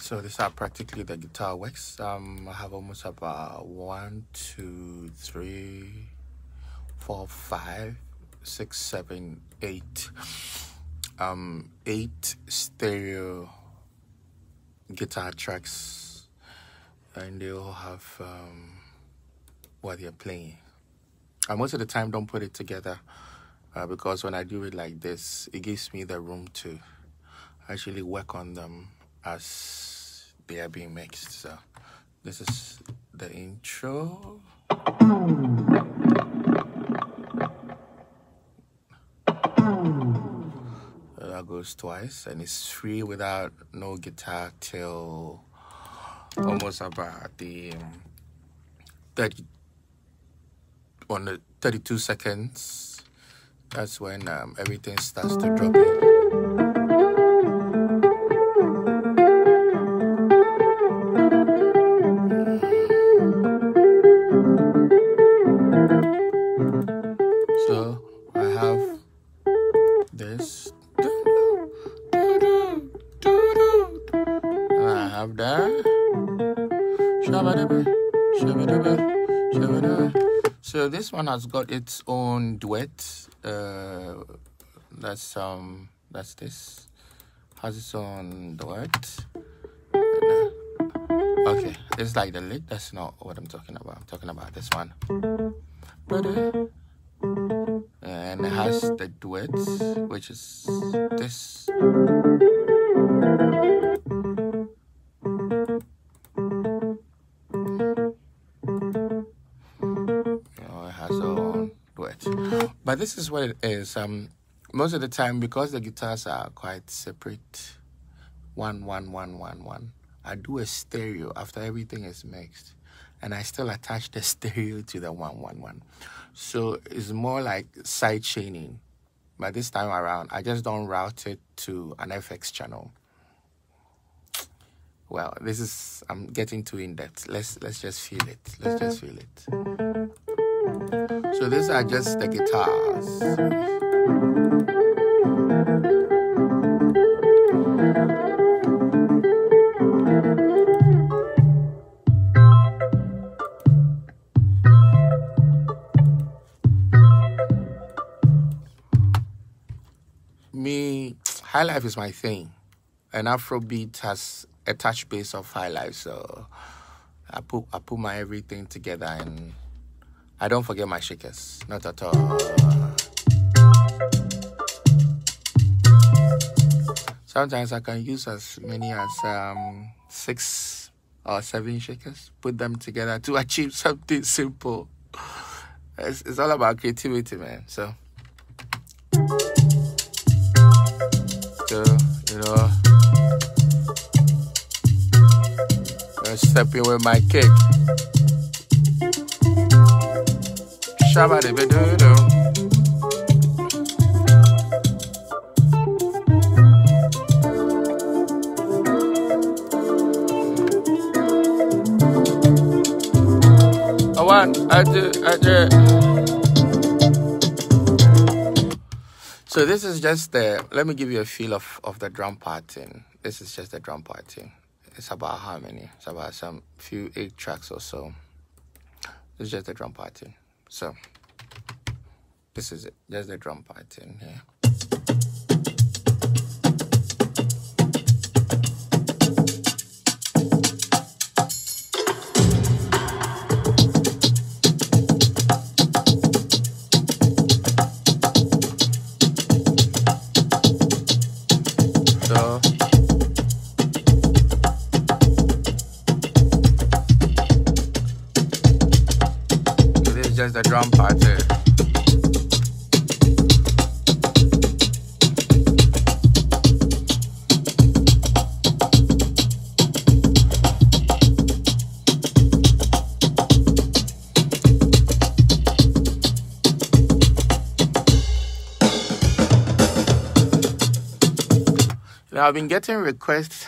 So these are practically the guitar works. I have almost about 1, 2, 3, 4, 5, 6, 7, 8. 8 stereo guitar tracks, and they all have what they're playing. I most of the time don't put it together because when I do it like this, it gives me the room to actually work on them as they are being mixed. So this is the intro. That goes twice, and it's free without no guitar till almost about the 32 seconds. That's when everything starts to drop in. So I have this, and I have that. So this one has got its own duet. That's this has its own duet. Okay, it's like the lick. That's not what I'm talking about. I'm talking about this one. And it has the duet, which is this. It has its own duet. But this is what it is. Most of the time, because the guitars are quite separate, 1, 1, 1, 1, 1. I do a stereo after everything is mixed, and I still attach the stereo to the 1, 1, 1. So it's more like side chaining. But this time around, I just don't route it to an FX channel. Well, I'm getting too in depth. Let's just feel it. Let's just feel it. So these are just the guitars. High life is my thing, and Afrobeat has a touch base of high life, so I put my everything together, and I don't forget my shakers, not at all. Sometimes I can use as many as 6 or 7 shakers, put them together to achieve something simple. It's all about creativity, man. So I'm stepping with my kick. Shabba de bedodo. I do. So this is just let me give you a feel of the drum parting. This is just the drum parting. It's about how many? It's about some few 8 tracks or so. It's just the drum parting. So this is it, just the drum parting here. Just the drum part there. Now, I've been getting requests,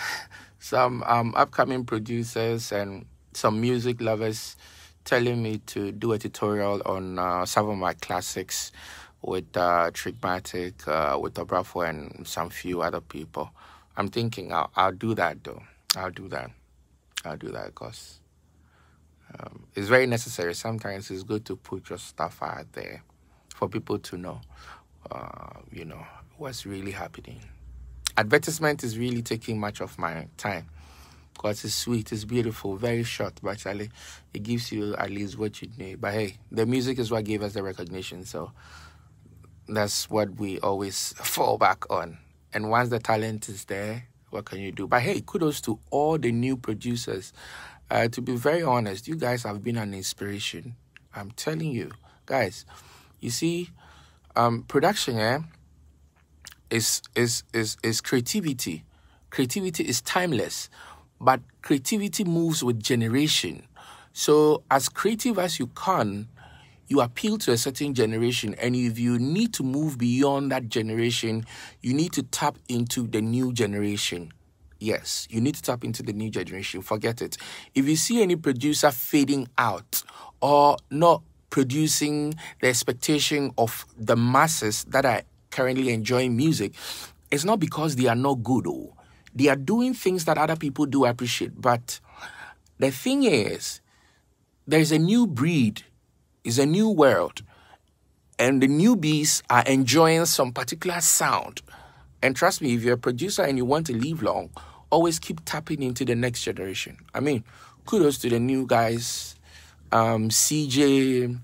some upcoming producers and some music lovers telling me to do a tutorial on some of my classics with Trickmatic, with Obrafo, and some few other people. I'm thinking I'll do that though. I'll do that. I'll do that because it's very necessary. Sometimes it's good to put your stuff out there for people to know, what's really happening. Advertisement is really taking much of my time because it's sweet, it's beautiful, very short, but actually it gives you at least what you need. But hey, the music is what gave us the recognition, so that's what we always fall back on. And once the talent is there, what can you do? But hey, kudos to all the new producers. To be very honest, you guys have been an inspiration. I'm telling you, guys. You see, production is creativity. Creativity is timeless, but creativity moves with generation. So as creative as you can, you appeal to a certain generation, and if you need to move beyond that generation, you need to tap into the new generation. Yes, you need to tap into the new generation. Forget it. If you see any producer fading out or not producing the expectation of the masses that are currently enjoying music, it's not because they are not good. Oh, they are doing things that other people do appreciate. But the thing is, there's a new breed, is a new world, and the newbies are enjoying some particular sound. And trust me, if you're a producer and you want to live long, always keep tapping into the next generation. I mean, kudos to the new guys, CJ,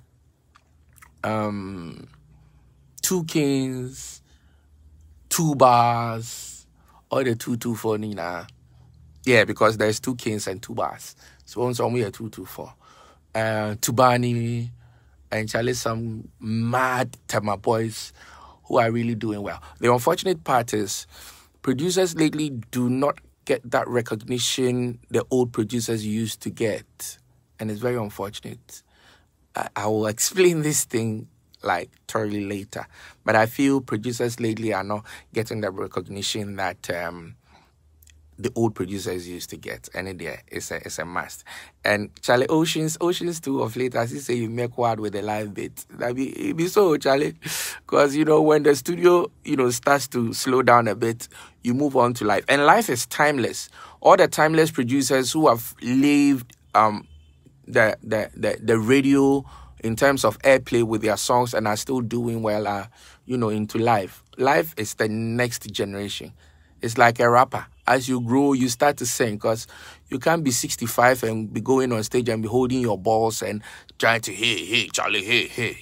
2 Kings, 2 Bars, or the 224 Nina. Yeah, because there's 2 Kings and 2 Bars. So only 224. Tubani, and Charlie, some mad Tama boys who are really doing well. The unfortunate part is producers lately do not get that recognition the old producers used to get. And it's very unfortunate. I will explain this thing like thoroughly later. But I feel producers lately are not getting the recognition that the old producers used to get. And it's a must. And Charlie, Oceans 2 of late, as you say, you make word with a live bit. It be so, Charlie. Because, when the studio, starts to slow down a bit, you move on to live. And live is timeless. All the timeless producers who have lived the radio in terms of airplay with their songs and are still doing well are, into live. Live is the next generation. It's like a rapper. As you grow, you start to sing, because you can't be 65 and be going on stage and be holding your balls and trying to, hey, Charlie, hey,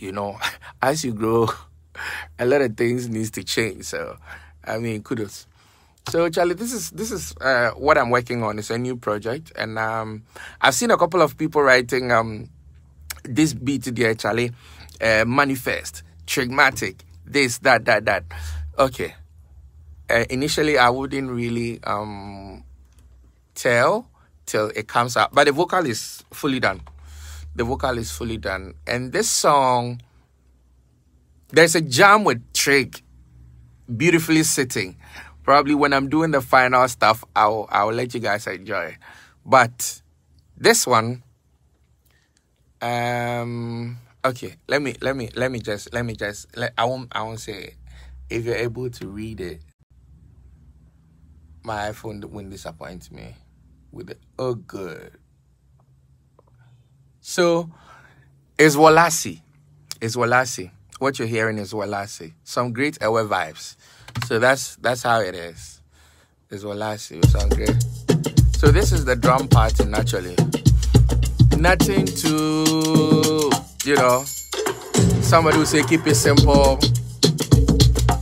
As you grow, a lot of things needs to change. So, I mean, kudos. So, Charlie, this is what I'm working on. It's a new project, and I've seen a couple of people writing this beat there, Charlie, manifest, trigmatic, this, that. Okay. Initially, I wouldn't really tell till it comes out, but the vocal is fully done. And this song, there's a jam with Trig, beautifully sitting. Probably when I'm doing the final stuff, I'll let you guys enjoy. But this one, okay, let me just I won't say it. If you're able to read it. My iPhone won't disappoint me with it. Oh, good. So, it's Wollassie. What you're hearing is Wollassie. Some great Ewe vibes. So that's how it is. It's Wollassie. It sounds great. So this is the drum part, naturally. Nothing to, somebody will say keep it simple.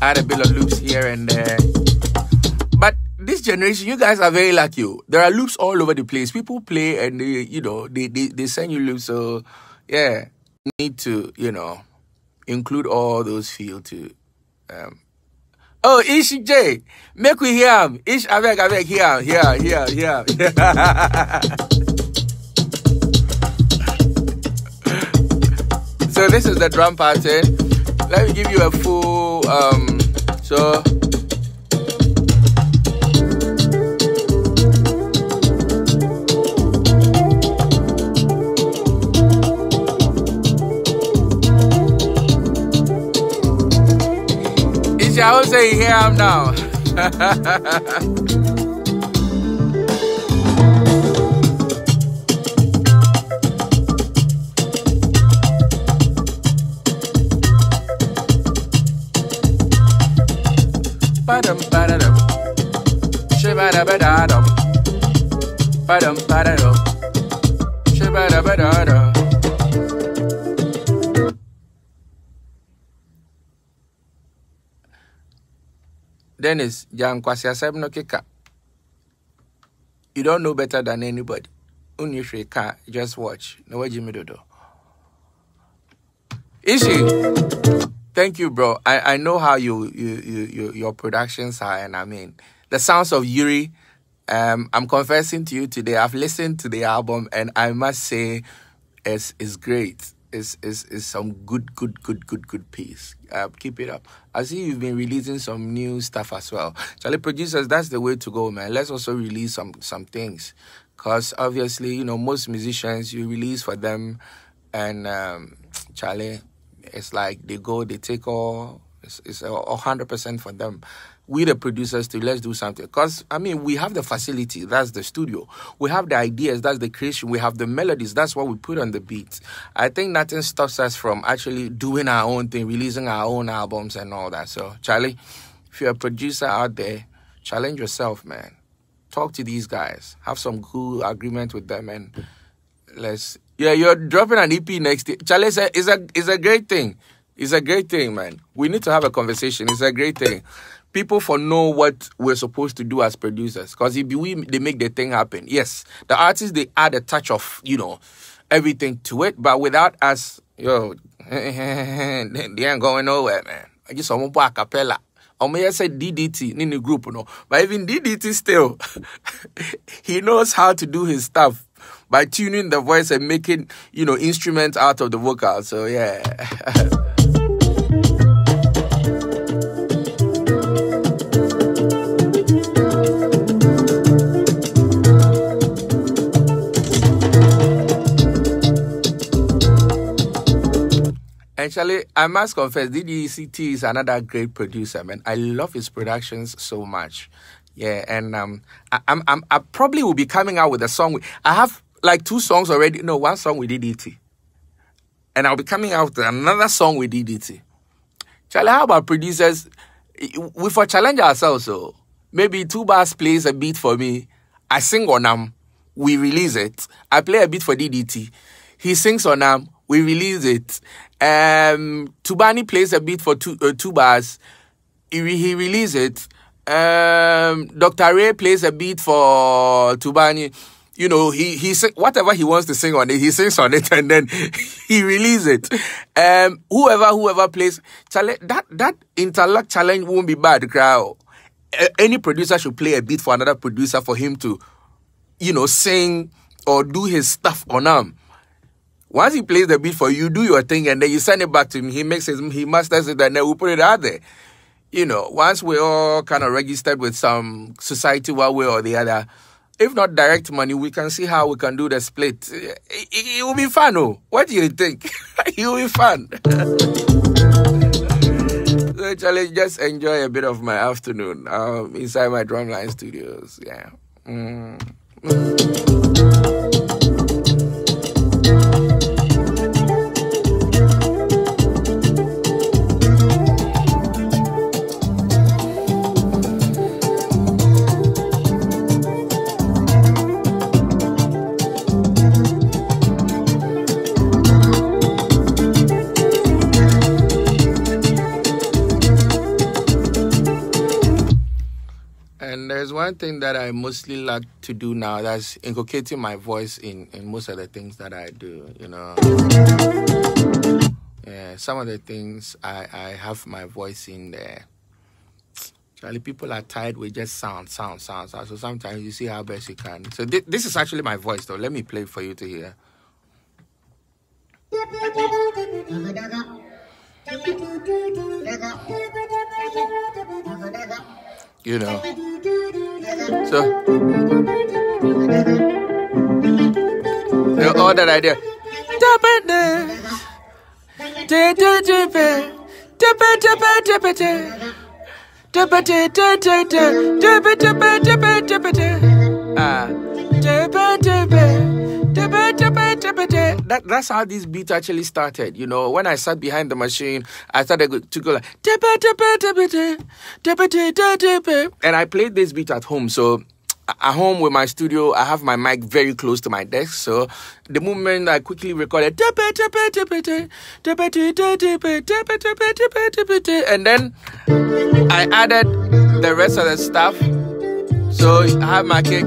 Add a bit of loops here and there. But this generation, you guys are very lucky. There are loops all over the place. People play and they send you loops. So yeah, you need to, include all those fields to oh, Ish J, make we hear him. Ish avec, here. So this is the drum pattern. Let me give you a full so I will say hear him now. Shabba-da-dum. Ba-dum, ba-da-dum. Shabba-da-ba-da-dum. Dennis, Jan Kwasi Aseb no kika. You don't know better than anybody. Unusually can't just watch. No way Jimmy Dodo. Ishi, thank you, bro. I know how your productions are, and I mean the sounds of Yuri. I'm confessing to you today. I've listened to the album, and I must say, it's great. It's some good piece. Keep it up. I see you've been releasing some new stuff as well. Charlie, producers, that's the way to go, man. Let's also release some things. Because obviously, you know, most musicians, you release for them, and Charlie, it's like they go, they take all, it's 100% for them. We the producers too, let's do something. Because, I mean, we have the facility, that's the studio. We have the ideas, that's the creation. We have the melodies, that's what we put on the beats. I think nothing stops us from actually doing our own thing, releasing our own albums and all that. So, Charlie, if you're a producer out there, challenge yourself, man. Talk to these guys. Have some cool agreement with them, and let's... Yeah, you're dropping an EP next year. Charlie, it's a great thing. It's a great thing, man. We need to have a conversation. It's a great thing. People know what we're supposed to do as producers. Because if they make the thing happen. Yes, the artists, they add a touch of, you know, everything to it. But without us, yo, they ain't going nowhere, man. I just want to a cappella. I may say DDT in the group, you know. But even DDT still, he knows how to do his stuff by tuning the voice and making, you know, instruments out of the vocal. So, yeah. Actually, I must confess, DDCT is another great producer, man. I love his productions so much. Yeah, and I probably will be coming out with a song. I have like 2 songs already. No, 1 song with DDT. And I'll be coming out with another song with DDT. Charlie, how about producers? We for challenge ourselves, so maybe 2 bars plays a beat for me. I sing on them. We release it. I play a beat for DDT. He sings on them. We release it. Tubani plays a beat for 2 bars. He releases it. Dr. Ray plays a beat for Tubani. You know, he whatever he wants to sing on it, he sings on it, and then he releases it. Whoever plays, that interlock challenge won't be bad, crowd. Any producer should play a beat for another producer for him to, you know, sing or do his stuff on them. Once he plays the beat for you, do your thing, and then you send it back to him. He masters it, and then we put it out there. You know, once we're all kind of registered with some society one way or the other, if not direct money, we can see how we can do the split. It will be fun, oh. What do you think? It will be fun. So, Charlie, just enjoy a bit of my afternoon inside my Drumline Studios. Yeah. There's one thing that I mostly like to do now, that's inculcating my voice in most of the things that I do, you know. Yeah, some of the things I have my voice in there. Charlie, people are tired with just sound. So sometimes you see how best you can. So this is actually my voice, though. Let me play for you to hear. You know. So all that idea. That's how this beat actually started. You know, when I sat behind the machine, I started to go like, and I played this beat at home. So at home with my studio, I have my mic very close to my desk. So the moment I quickly recorded, and then I added the rest of the stuff. So I have my kick.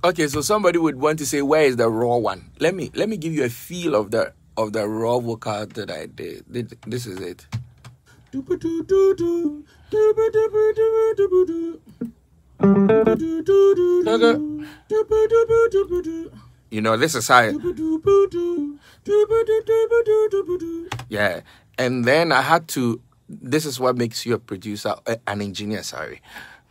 Okay, so somebody would want to say, where is the raw one? Let me give you a feel of the raw vocal that I did. This is it. You know, this is how yeah. And then I had to, this is what makes you a producer, an engineer, sorry.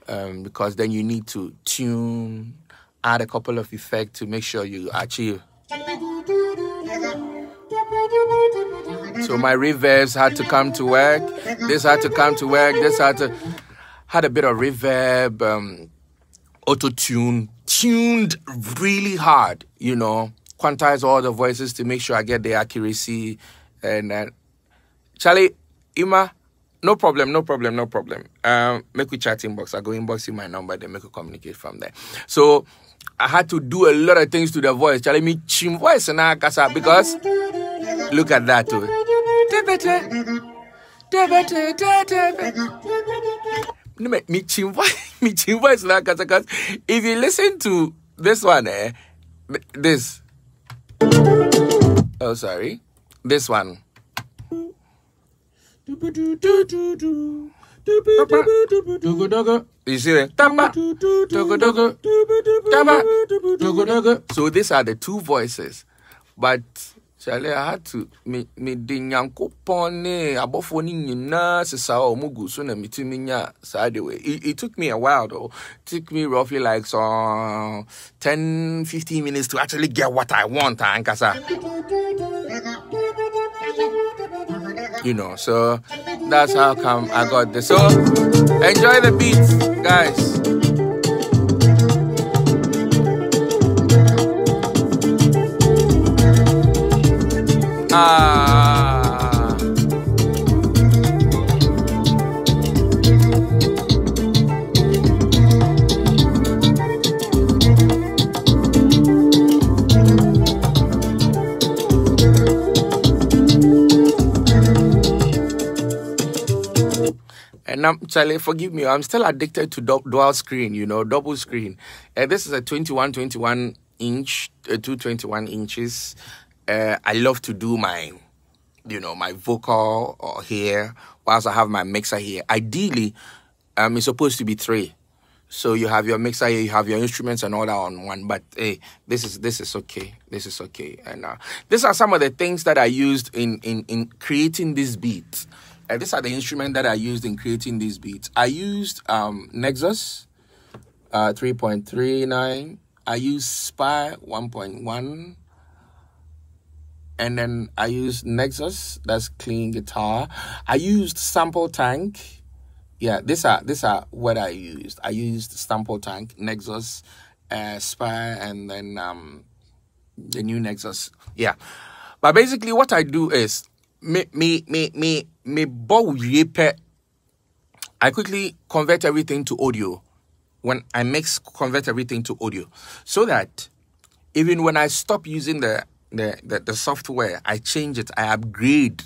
Because then you need to tune, add a couple of effects to make sure you achieve. So my reverbs had to come to work. This had to come to work. This had a bit of reverb, auto-tune, tuned really hard, you know, quantize all the voices to make sure I get the accuracy. And Charlie, Ima, no problem. Make we chat inbox. I go inbox you my number, then make we communicate from there. So I had to do a lot of things to the voice. Charlie, me chim voice na kasa because look at that too. Me chim voice na kasa because if you listen to this one, this. Oh, sorry, this one. You see it? So these are the two voices. But Charlie, I had to me dinyanko pone abofoni nyina sisa o mugu so na mitimi nya side way. It took me a while though. It took me roughly like 10-15 minutes to actually get what I want, ankasa. You know, so that's how come I got this. So enjoy the beats, guys. And Charlie, forgive me, I'm still addicted to dual screen, you know, double screen. This is a 21 inch, 221 inches. I love to do my, you know, my vocal or here, whilst I have my mixer here. Ideally, it's supposed to be 3. So you have your mixer here, you have your instruments and all that on one. But hey, this is okay. This is okay. And these are some of the things that I used in creating this beat. These are the instruments that I used in creating these beats. I used Nexus 3.39. I used Spy 1.1. And then I used Nexus, that's clean guitar. I used Sample Tank. Yeah, these are what I used. I used Sample Tank, Nexus, Spy, and then the new Nexus. Yeah. But basically what I do is I quickly convert everything to audio. When I convert everything to audio. So that even when I stop using the software, I change it, I upgrade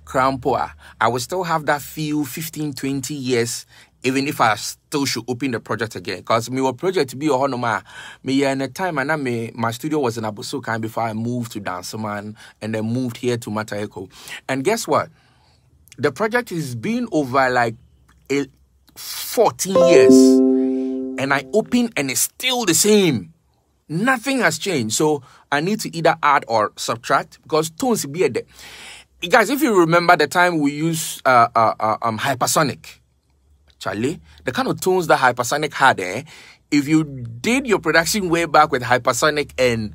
Crown Power, I will still have that feel 15-20 years, even if I still should open the project again. Because my project be a honoma. Me in a time and my studio was in Abusukan before I moved to Dansoman and then moved here to Mataheko. And guess what? The project has been over like 14 years. And I open and it's still the same. Nothing has changed. So I need to either add or subtract because tones be there. Guys, if you remember the time we used Hypersonic, Charlie, the kind of tones that Hypersonic had, if you did your production way back with Hypersonic and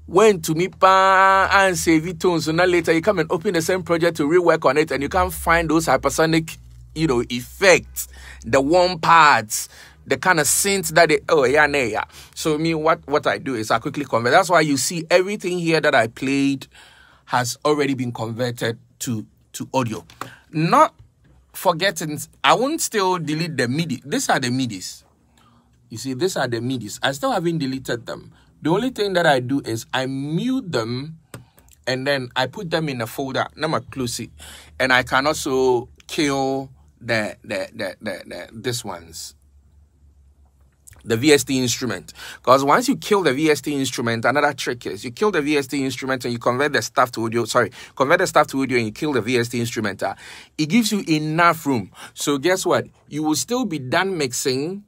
went to MIPA and save it tones, so now later you come and open the same project to rework on it and you can't find those Hypersonic, you know, effects, the warm parts, the kind of synth that they, oh yeah, nah, yeah. So me, what I do is I quickly convert. That's why you see everything here that I played has already been converted to audio. Not forgetting, I won't still delete the MIDI. These are the MIDIs. You see, these are the MIDIs. I still haven't deleted them. The only thing that I do is I mute them and then I put them in a folder. Now I close it. And I can also kill this ones. The VST instrument. Because once you kill the VST instrument, another trick is you kill the VST instrument and you convert the stuff to audio. Convert the stuff to audio and you kill the VST instrument. It gives you enough room. So guess what? You will still be done mixing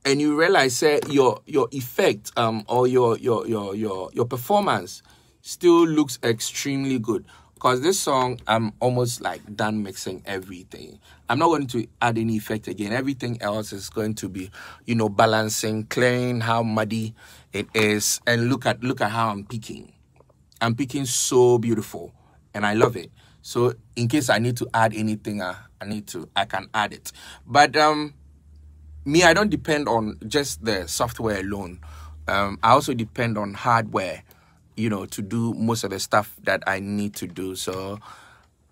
and you realize your effect or your performance still looks extremely good. Because this song, I'm almost like done mixing everything. I'm not going to add any effect again. Everything else is going to be, you know, balancing, clearing how muddy it is. And look at how I'm picking. I'm picking so beautiful. And I love it. So in case I need to add anything, I can add it. But me, I don't depend on just the software alone. I also depend on hardware, you know, to do most of the stuff that I need to do. So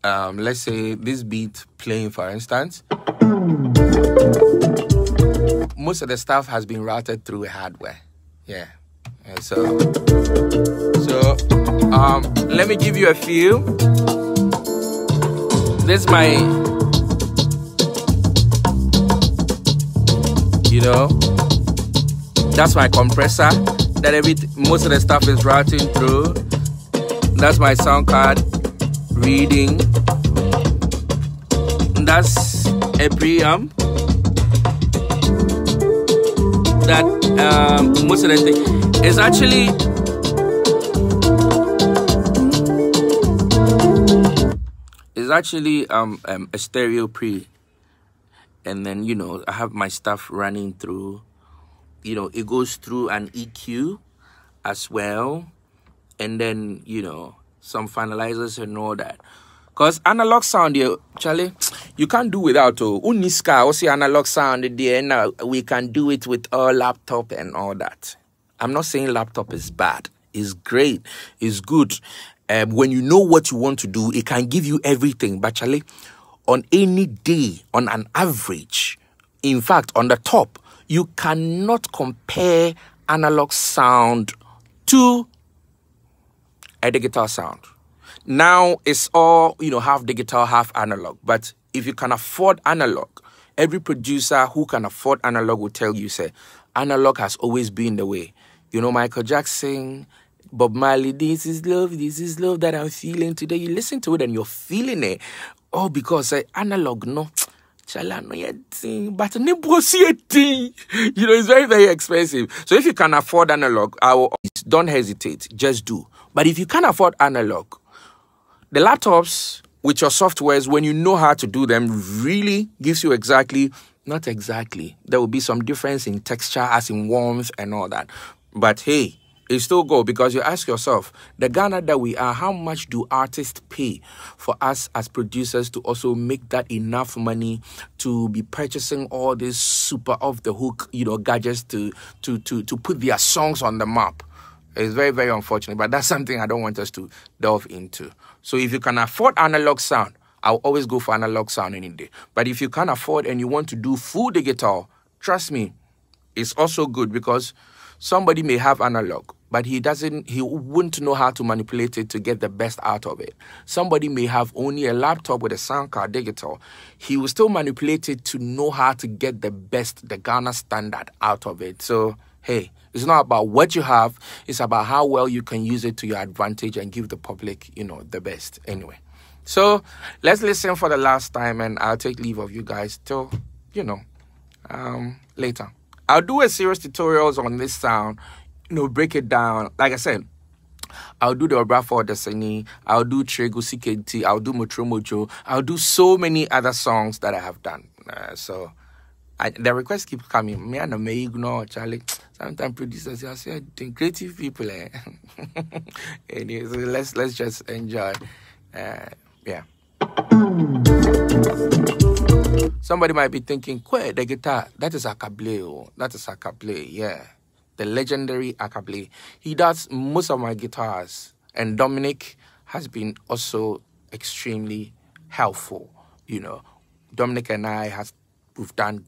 let's say this beat playing, for instance, most of the stuff has been routed through hardware. Yeah. And so let me give you a few. This is my, you know, that's my compressor that most of the stuff is routing through. That's my sound card reading. That's a preamp. That most of the thing is actually a stereo pre, and then, you know, I have my stuff running through. You know, it goes through an EQ as well, and then, you know, some finalizers and all that. Because analog sound, Charlie, you can't do without Uniska, also analog sound there. Now we can do it with our laptop and all that. I'm not saying laptop is bad. It's great. It's good. When you know what you want to do, it can give you everything. But Charlie, on any day, on an average, in fact, on the top, you cannot compare analog sound to a digital sound. Now it's all, you know, half digital, half analog. But if you can afford analog, every producer who can afford analog will tell you, say, analog has always been the way. You know, Michael Jackson, Bob Marley, this is love that I'm feeling today. You listen to it and you're feeling it. Oh, because analog, no. But you know, it's very, very expensive. So if you can afford analog, don't hesitate, just do. But if you can't afford analog, the laptops with your softwares, when you know how to do them, really gives you not exactly. There will be some difference in texture, as in warmth and all that. But hey, it still go, because you ask yourself, the Ghana that we are, how much do artists pay for us as producers to also make that enough money to be purchasing all these super off the hook, you know, gadgets to put their songs on the map? It's very, very unfortunate, but that's something I don't want us to delve into. So if you can afford analog sound, I'll always go for analog sound any day. But if you can't afford and you want to do full digital, trust me, it's also good, because somebody may have analog, but he wouldn't know how to manipulate it to get the best out of it. Somebody may have only a laptop with a sound card digital. He will still manipulate it to know how to get the best, the Ghana standard out of it. So, hey, it's not about what you have. It's about how well you can use it to your advantage and give the public, you know, the best. Anyway, so let's listen for the last time, and I'll take leave of you guys till, you know, later. I'll do a serious tutorials on this sound, you know, break it down. Like I said, I'll do the Obrafo Destiny, I'll do Trego CKT, I'll do Motromojo, I'll do so many other songs that I have done. So the requests keep coming. Me and I may ignore, Charlie. Sometimes producers, I say, creative people. Anyway, so let's just enjoy. Yeah. Somebody might be thinking, Kwe, the guitar, that is Akable. That is Akable, yeah. The legendary Akable. He does most of my guitars. And Dominic has been also extremely helpful. You know, Dominic and we've done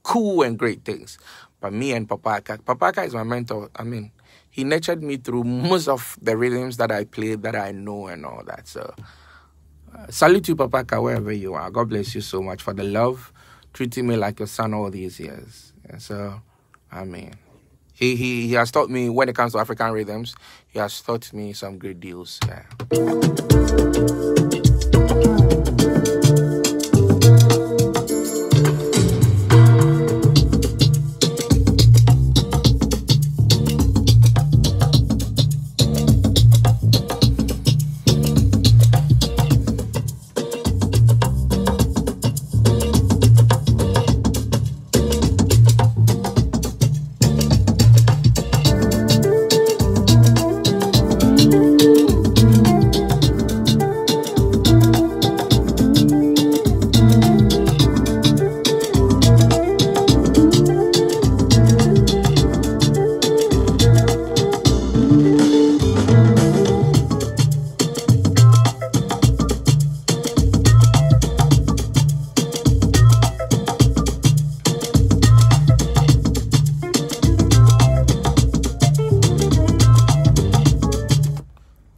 cool and great things. But me and Papaka is my mentor. I mean, he nurtured me through most of the rhythms that I played, that I know and all that. So, salute to Papaka wherever you are. God bless you so much for the love, treating me like your son all these years. And so, I mean, he has taught me, when it comes to African rhythms, he has taught me some great deals. Yeah.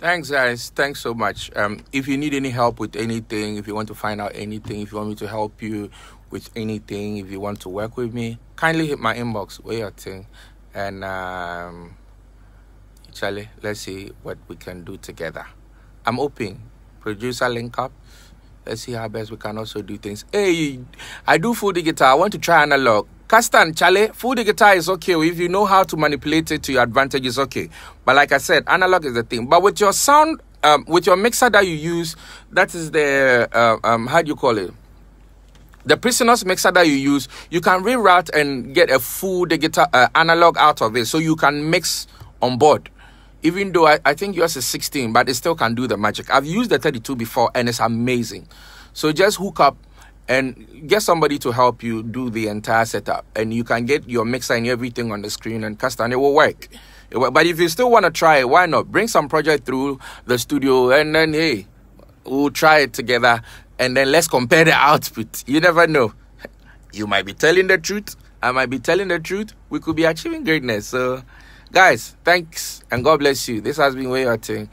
Thanks, guys. Thanks so much. If you need any help with anything, if you want to find out anything, if you want me to help you with anything, if you want to work with me, kindly hit my inbox, where your thing. And, Charlie, let's see what we can do together. I'm open. Producer link up. Let's see how best we can also do things. Hey, I do full guitar. I want to try analog. Castan, Charlie, full guitar is okay. If you know how to manipulate it to your advantage, it's okay. But like I said, analog is the thing. But with your sound, with your mixer that you use, that is the, how do you call it? The Prisoners mixer that you use, you can reroute and get a full guitar analog out of it. So you can mix on board. Even though I think yours is 16, but it still can do the magic. I've used the 32 before and it's amazing. So just hook up and get somebody to help you do the entire setup. And you can get your mixer and everything on the screen and cast, and it will work. But if you still want to try it, why not? Bring some project through the studio and then, hey, we'll try it together. And then let's compare the output. You never know. You might be telling the truth. I might be telling the truth. We could be achieving greatness. So, guys, thanks. And God bless you. This has been Way Your Thing.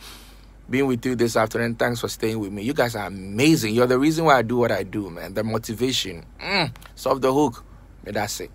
Being with you this afternoon. Thanks for staying with me. You guys are amazing. You're the reason why I do what I do, man. The motivation. Solve the hook. That's it.